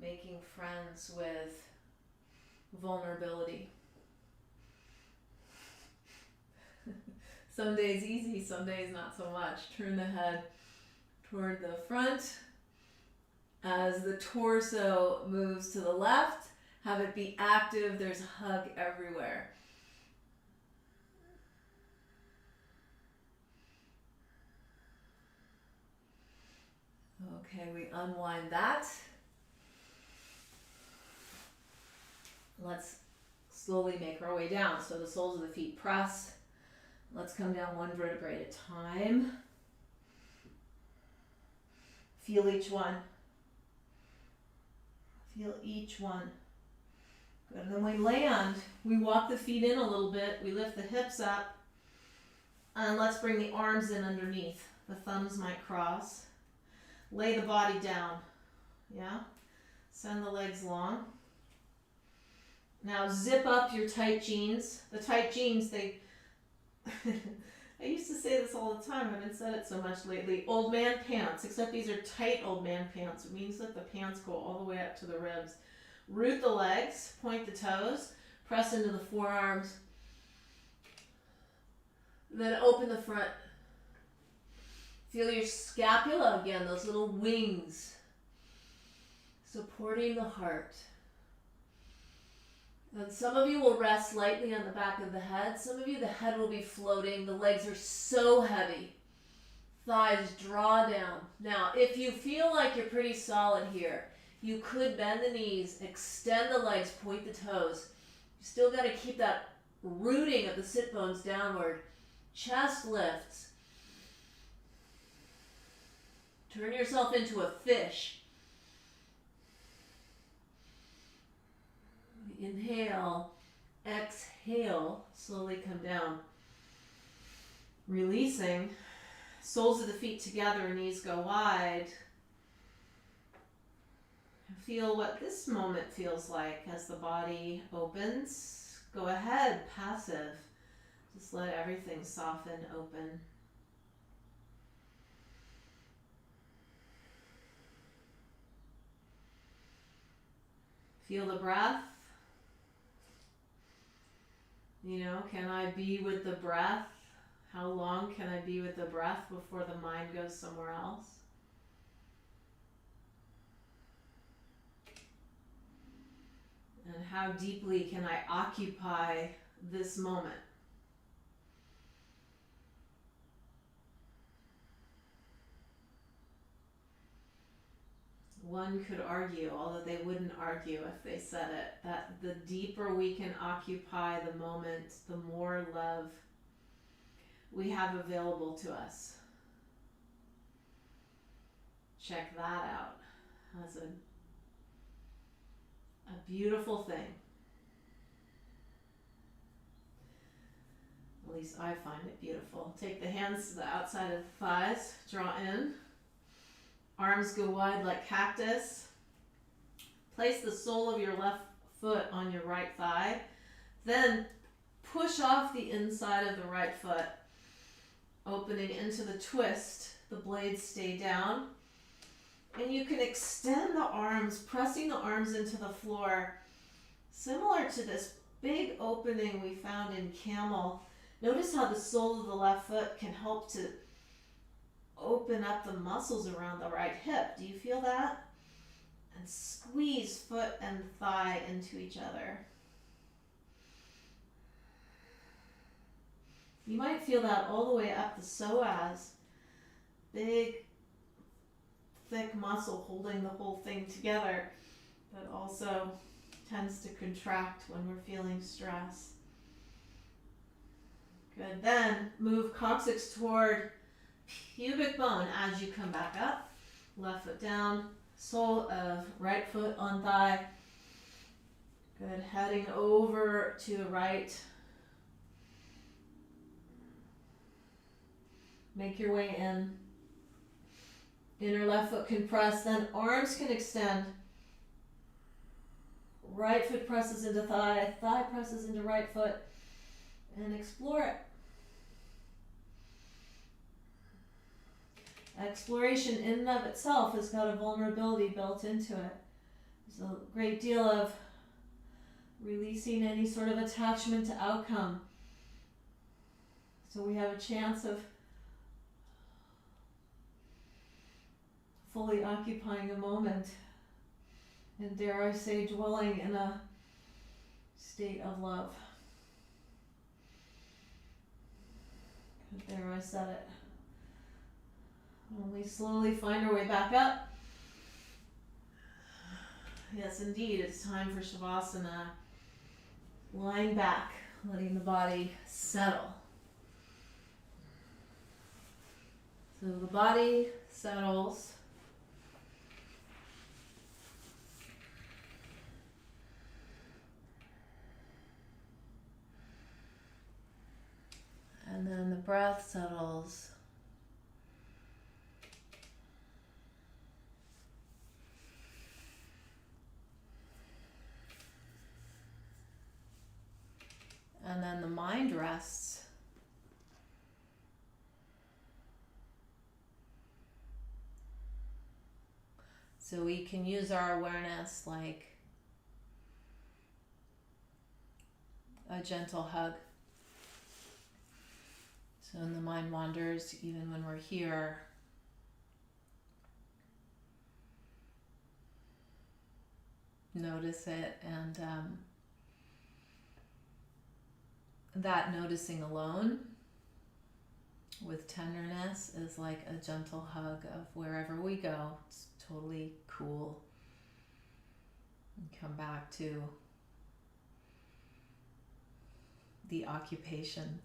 Making friends with vulnerability. Some days easy, some days not so much. Turn the head toward the front. As the torso moves to the left, have it be active. There's a hug everywhere. Okay, we unwind that. Let's slowly make our way down. So the soles of the feet press. Let's come down one vertebrae at a time. Feel each one. Feel each one. Good. And then we land. We walk the feet in a little bit. We lift the hips up. And let's bring the arms in underneath. The thumbs might cross. Lay the body down. Yeah? Send the legs long. Now zip up your tight jeans. The tight jeans, they... I used to say this all the time. I haven't said it so much lately. Old man pants, except these are tight old man pants. It means that the pants go all the way up to the ribs. Root the legs, point the toes, press into the forearms. Then open the front. Feel your scapula again, those little wings supporting the heart. And some of you will rest lightly on the back of the head. Some of you, the head will be floating. The legs are so heavy. Thighs draw down. Now, if you feel like you're pretty solid here, you could bend the knees, extend the legs, point the toes. You still got to keep that rooting of the sit bones downward. Chest lifts. Turn yourself into a fish. Inhale, exhale, slowly come down. Releasing, soles of the feet together, knees go wide. Feel what this moment feels like as the body opens. Go ahead, passive. Just let everything soften, open. Feel the breath. You know, can I be with the breath? How long can I be with the breath before the mind goes somewhere else? And how deeply can I occupy this moment? One could argue, although they wouldn't argue if they said it, that the deeper we can occupy the moment, the more love we have available to us. Check that out. That's a beautiful thing. At least I find it beautiful. Take the hands to the outside of the thighs, draw in. Arms go wide like cactus. Place the sole of your left foot on your right thigh. Then push off the inside of the right foot, opening into the twist. The blades stay down. And you can extend the arms, pressing the arms into the floor, similar to this big opening we found in camel. Notice how the sole of the left foot can help to open up the muscles around the right hip. Do you feel that? And squeeze foot and thigh into each other. You might feel that all the way up the psoas. Big, thick muscle holding the whole thing together, but also tends to contract when we're feeling stress. Good. Then move coccyx toward pubic bone as you come back up. Left foot down, sole of right foot on thigh. Good. Heading over to the right. Make your way in. Inner left foot can press, then arms can extend. Right foot presses into thigh, thigh presses into right foot, and explore it. Exploration in and of itself has got a vulnerability built into it. There's a great deal of releasing any sort of attachment to outcome. So we have a chance of fully occupying a moment, and dare I say, dwelling in a state of love. There I said it. And we slowly find our way back up. Yes, indeed, it's time for Savasana. Lying back, letting the body settle. So the body settles. And then the breath settles. And then the mind rests. So we can use our awareness like a gentle hug. So when the mind wanders, even when we're here, notice it, and that noticing alone with tenderness is like a gentle hug of wherever we go. It's totally cool. And come back to the occupation,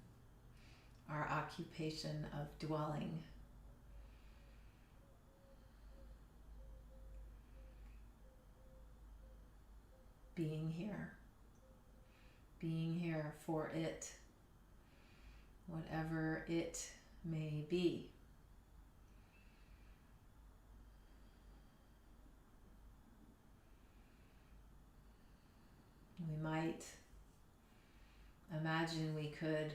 our occupation of dwelling. Being here for it, whatever it may be. We might imagine we could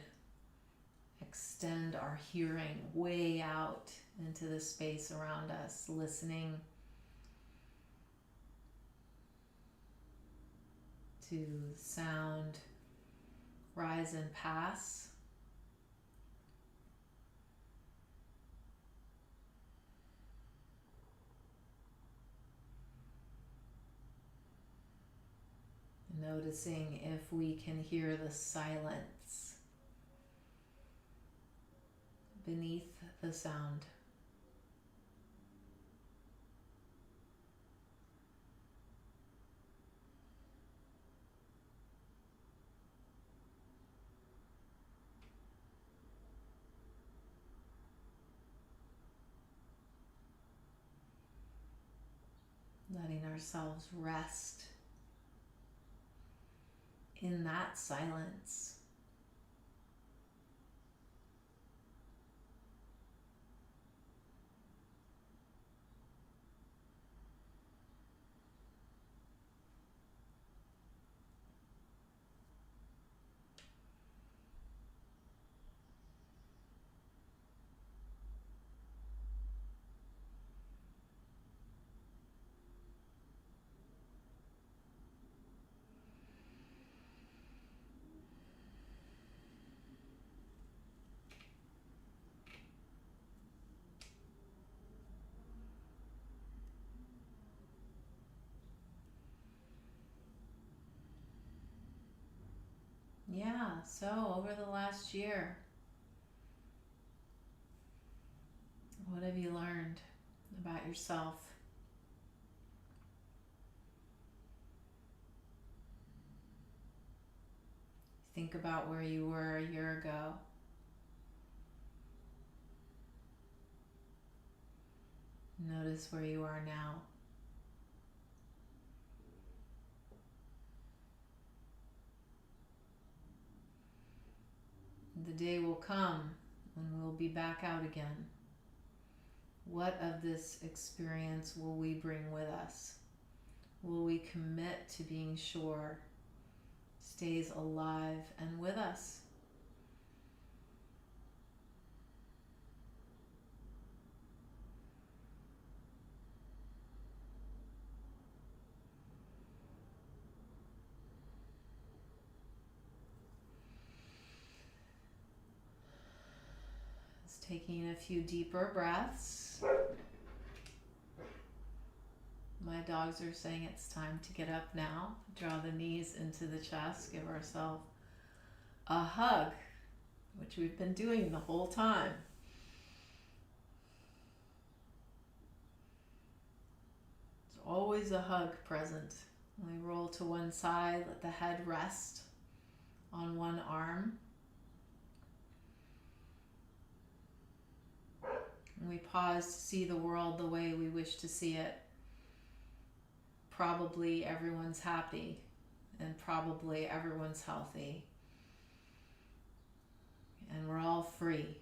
extend our hearing way out into the space around us, listening to sound rise and pass. Noticing if we can hear the silence beneath the sound. Letting ourselves rest in that silence. Yeah, so over the last year, what have you learned about yourself? Think about where you were a year ago. Notice where you are now. The day will come when we'll be back out again. What of this experience will we bring with us? Will we commit to being sure stays alive and with us? Just taking a few deeper breaths. My dogs are saying it's time to get up now. Draw the knees into the chest. Give ourselves a hug, which we've been doing the whole time. There's always a hug present. We roll to one side, let the head rest on one arm. And we pause to see the world the way we wish to see it. Probably everyone's happy, and probably everyone's healthy. And we're all free.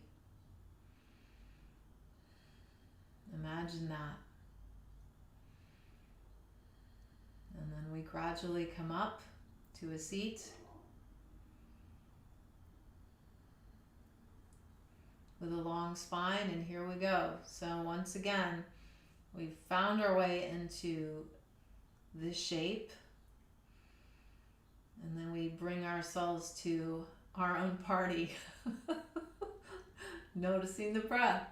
Imagine that. And then we gradually come up to a seat with a long spine, and here we go. So once again, we've found our way into this shape, and then we bring ourselves to our own party. Noticing the breath,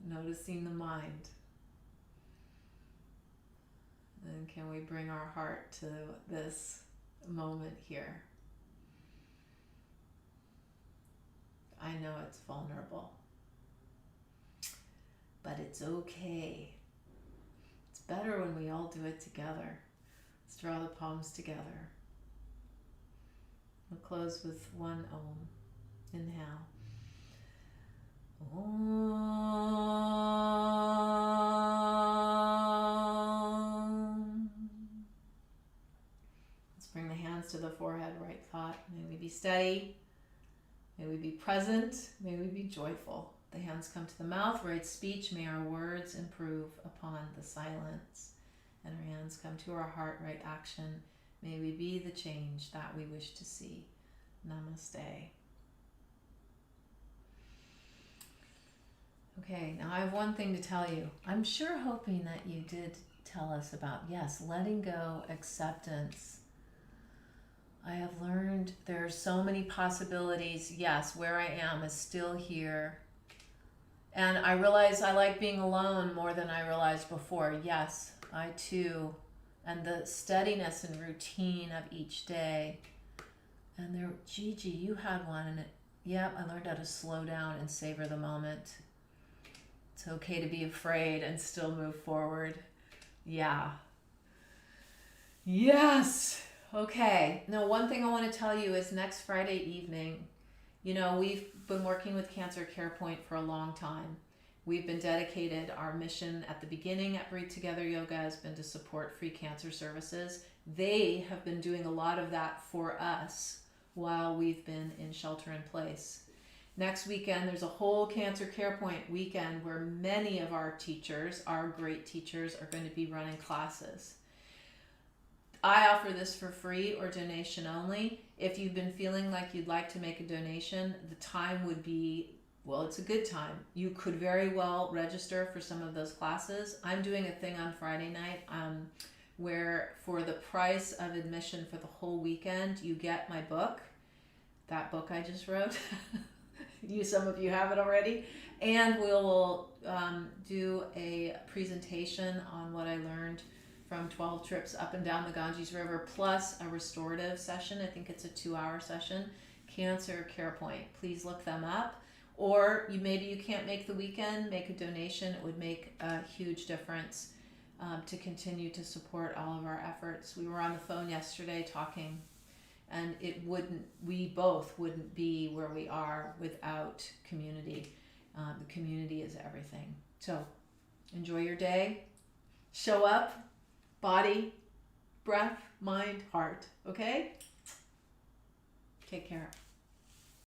noticing the mind. And can we bring our heart to this moment here? I know it's vulnerable, but it's okay. It's better when we all do it together. Let's draw the palms together. We'll close with one Om. Inhale. Om. Let's bring the hands to the forehead, right thought. May we be steady. May we be present. May we be joyful. The hands come to the mouth, right speech. May our words improve upon the silence. And our hands come to our heart, right action. May we be the change that we wish to see. Namaste. Okay, now I have one thing to tell you. I'm sure hoping that you did tell us about, yes, letting go, acceptance. I have learned there are so many possibilities. Yes, where I am is still here. And I realize I like being alone more than I realized before. Yes, I too. And the steadiness and routine of each day. And there, Gigi, you had one, and I learned how to slow down and savor the moment. It's okay to be afraid and still move forward. Yeah. Yes. Okay. Now, one thing I want to tell you is next Friday evening, we've been working with Cancer Care Point for a long time. We've been dedicated. Our mission at the beginning at Breathe Together Yoga has been to support free cancer services. They have been doing a lot of that for us while we've been in shelter in place. Next weekend, there's a whole Cancer Care Point weekend where many of our teachers, our great teachers, are going to be running classes. I offer this for free or donation only. If you've been feeling like you'd like to make a donation, the time would be, it's a good time. You could very well register for some of those classes. I'm doing a thing on Friday night where for the price of admission for the whole weekend, you get my book, that book I just wrote. Some of you have it already. And we'll do a presentation on what I learned from 12 trips up and down the Ganges River, plus a restorative session. I think it's a 2-hour session. Cancer Care Point. Please look them up. Or maybe you can't make the weekend, make a donation. It would make a huge difference to continue to support all of our efforts. We were on the phone yesterday talking, and we both wouldn't be where we are without community. The community is everything. So enjoy your day. Show up. Body, breath, mind, heart. Okay? Take care.